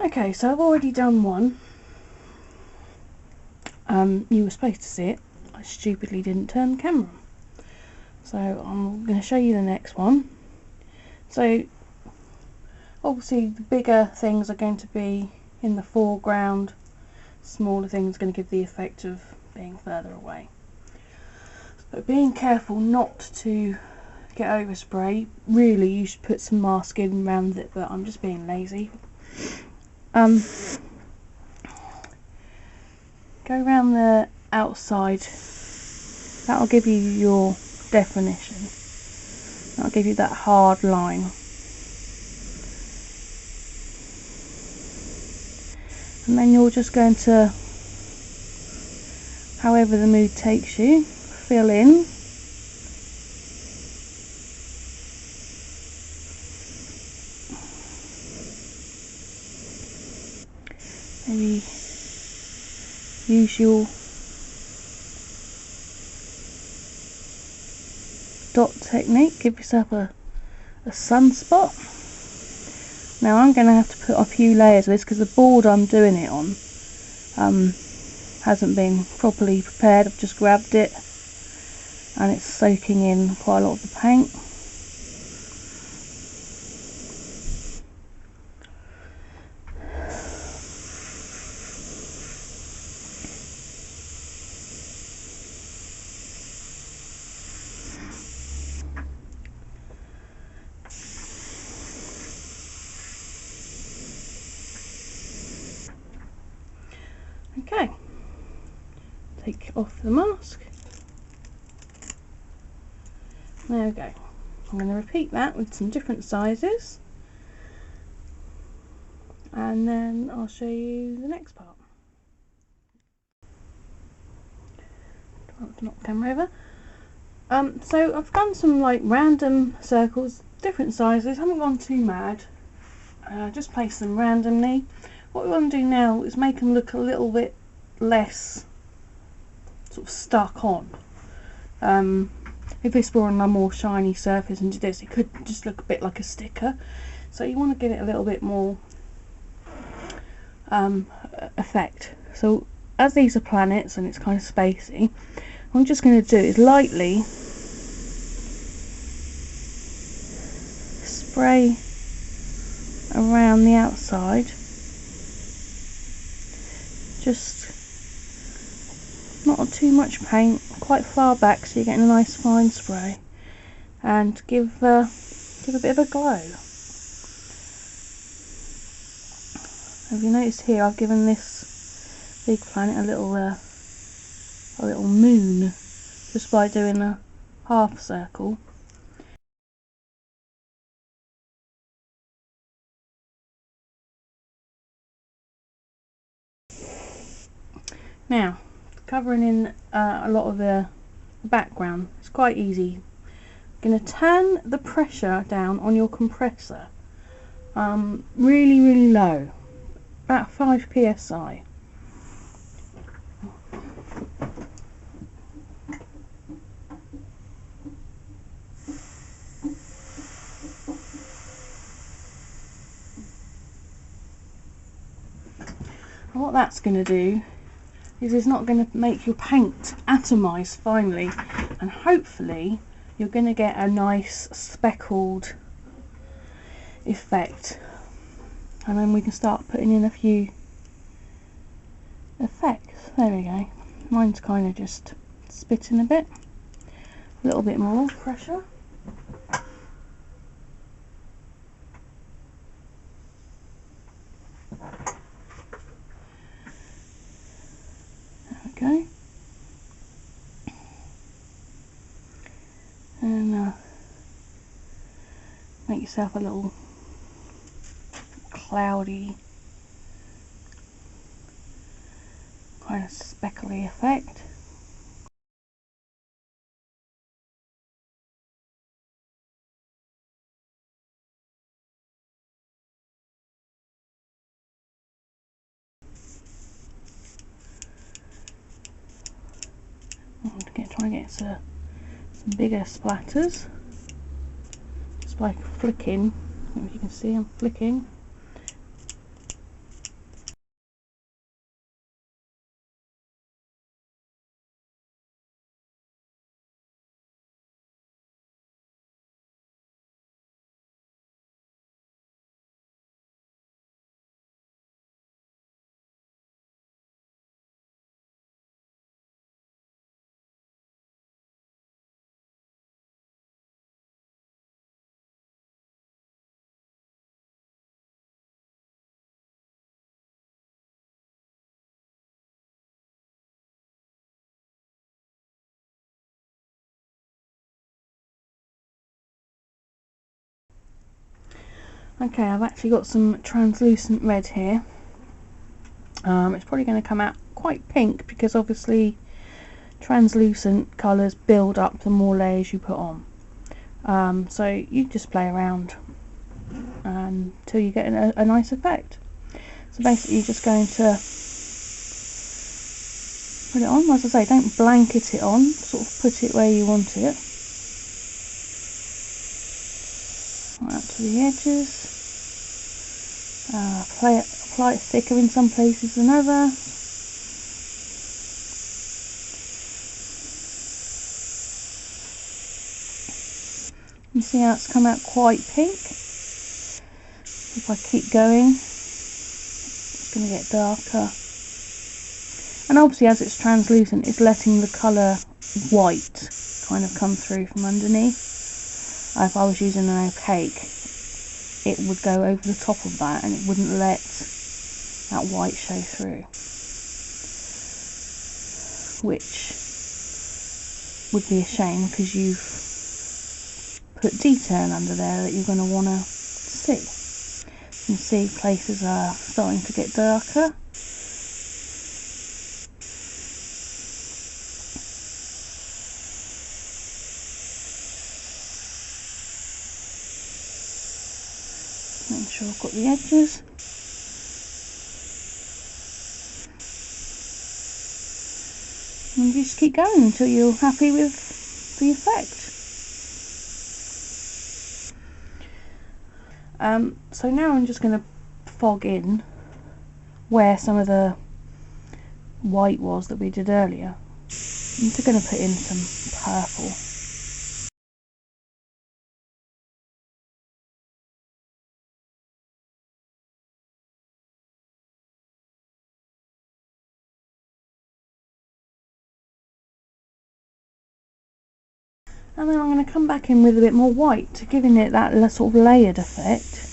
Okay, so I've already done one. You were supposed to see it. I stupidly didn't turn the camera on. So I'm going to show you the next one. So obviously the bigger things are going to be in the foreground, smaller things are going to give the effect of being further away. But being careful not to get overspray. Really, you should put some masking around it, but I'm just being lazy. Go around the outside. That'll give you your definition. That'll give you that hard line. And then you're just going to, however the mood takes you, fill in. Maybe use your dot technique, give yourself a sunspot. Now I'm going to have to put a few layers of this because the board I'm doing it on hasn't been properly prepared. I've just grabbed it and it's soaking in quite a lot of the paint. Okay, take off the mask. There we go. I'm going to repeat that with some different sizes, and then I'll show you the next part. Knock the camera over. So I've done some like random circles, different sizes. Haven't gone too mad. Just place them randomly. What we want to do now is make them look a little bit less sort of stuck on. If this were on a more shiny surface and did this, it could just look a bit like a sticker. So you want to give it a little bit more effect. So as these are planets and it's kind of spacey, what I'm just going to do is lightly spray around the outside, just not too much paint, quite far back so you're getting a nice fine spray, and give a bit of a glow. Have you noticed here I've given this big planet a little moon just by doing a half circle. Now, covering in a lot of the background, it's quite easy. I'm going to turn the pressure down on your compressor really low, about 5 psi. And what that's going to do is it's not going to make your paint atomise finally, and hopefully you're going to get a nice speckled effect, and then we can start putting in a few effects. There we go. Mine's kind of just spitting a bit, a little bit more pressure. Okay, and make yourself a little cloudy kind of speckly effect. I'm trying to get some bigger splatters, just by flicking. If you can see, I'm flicking. Okay, I've actually got some translucent red here. It's probably going to come out quite pink because obviously translucent colours build up the more layers you put on. So you just play around until you get a nice effect. So basically you're just going to put it on. As I say, don't blanket it on, sort of put it where you want it. Right up to the edges. Apply it thicker in some places than others. You see how it's come out quite pink. If I keep going, it's going to get darker. And obviously as it's translucent, it's letting the colour white kind of come through from underneath. If I was using an opaque, it would go over the top of that and it wouldn't let that white show through, which would be a shame because you've put detail under there that you're going to want to see. You can see places are starting to get darker. Make sure I've got the edges. And you just keep going until you're happy with the effect. So now I'm just going to fog in where some of the white was that we did earlier. I'm just going to put in some purple. And then I'm going to come back in with a bit more white, giving it that sort of layered effect.